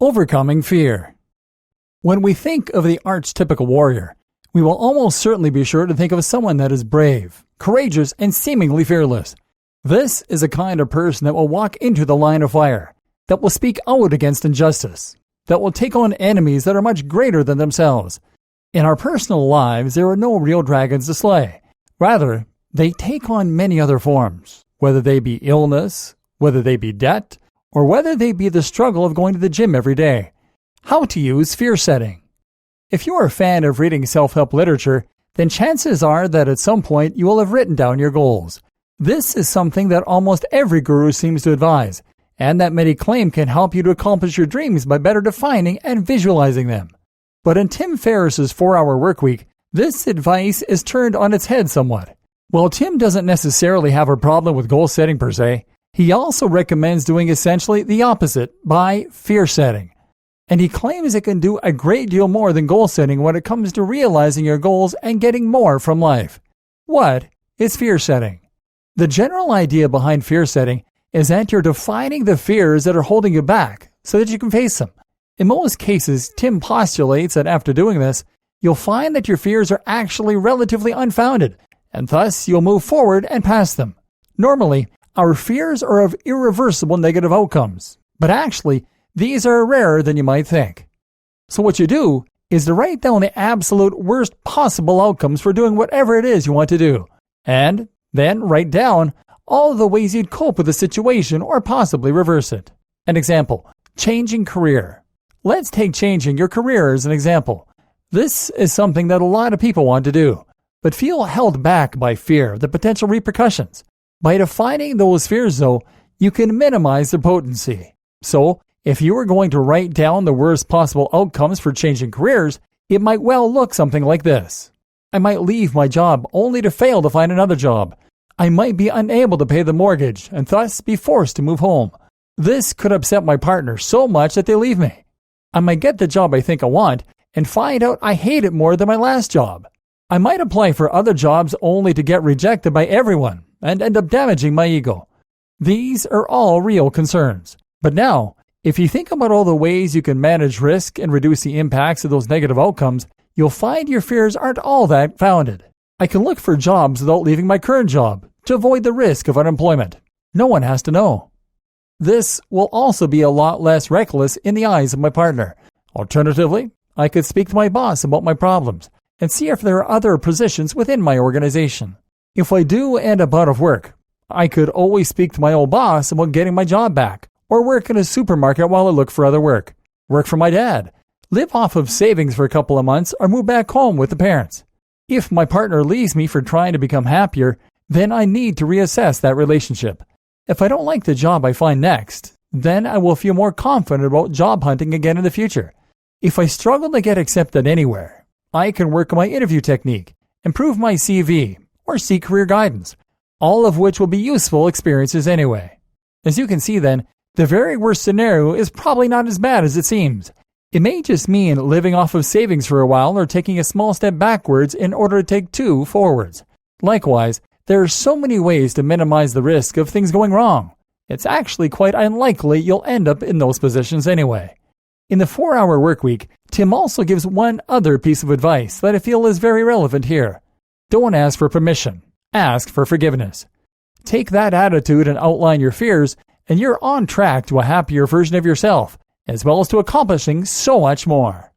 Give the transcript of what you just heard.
Overcoming fear. When we think of the archetypical warrior, we will almost certainly be sure to think of someone that is brave, courageous, and seemingly fearless. This is a kind of person that will walk into the line of fire, that will speak out against injustice, that will take on enemies that are much greater than themselves. In our personal lives, there are no real dragons to slay. Rather, they take on many other forms, whether they be illness, whether they be debt, or whether they be the struggle of going to the gym every day. How to use fear setting. If you are a fan of reading self-help literature, then chances are that at some point you will have written down your goals. This is something that almost every guru seems to advise, and that many claim can help you to accomplish your dreams by better defining and visualizing them. But in Tim Ferriss's 4-Hour Workweek, this advice is turned on its head somewhat. While Tim doesn't necessarily have a problem with goal setting per se, he also recommends doing essentially the opposite by fear setting. And he claims it can do a great deal more than goal setting when it comes to realizing your goals and getting more from life. What is fear setting? The general idea behind fear setting is that you're defining the fears that are holding you back so that you can face them. In most cases, Tim postulates that after doing this, you'll find that your fears are actually relatively unfounded, and thus you'll move forward and past them. Normally, our fears are of irreversible negative outcomes, but actually, these are rarer than you might think. So what you do is to write down the absolute worst possible outcomes for doing whatever it is you want to do, and then write down all of the ways you'd cope with the situation or possibly reverse it. An example, changing career. Let's take changing your career as an example. This is something that a lot of people want to do, but feel held back by fear of the potential repercussions. By defining those fears, though, you can minimize their potency. So, if you were going to write down the worst possible outcomes for changing careers, it might well look something like this. I might leave my job only to fail to find another job. I might be unable to pay the mortgage and thus be forced to move home. This could upset my partner so much that they leave me. I might get the job I think I want and find out I hate it more than my last job. I might apply for other jobs only to get rejected by everyone and end up damaging my ego. These are all real concerns. But now, if you think about all the ways you can manage risk and reduce the impacts of those negative outcomes, you'll find your fears aren't all that founded. I can look for jobs without leaving my current job to avoid the risk of unemployment. No one has to know. This will also be a lot less reckless in the eyes of my partner. Alternatively, I could speak to my boss about my problems and see if there are other positions within my organization. If I do end up out of work, I could always speak to my old boss about getting my job back, or work in a supermarket while I look for other work for my dad, live off of savings for a couple of months, or move back home with the parents. If my partner leaves me for trying to become happier, then I need to reassess that relationship. If I don't like the job I find next, then I will feel more confident about job hunting again in the future. If I struggle to get accepted anywhere, I can work on my interview technique, improve my CV, or seek career guidance, all of which will be useful experiences anyway. As you can see then, the very worst scenario is probably not as bad as it seems. It may just mean living off of savings for a while or taking a small step backwards in order to take 2 forwards. Likewise, there are so many ways to minimize the risk of things going wrong. It's actually quite unlikely you'll end up in those positions anyway. In the 4-Hour Workweek, Tim also gives one other piece of advice that I feel is very relevant here. Don't ask for permission. Ask for forgiveness. Take that attitude and outline your fears, and you're on track to a happier version of yourself, as well as to accomplishing so much more.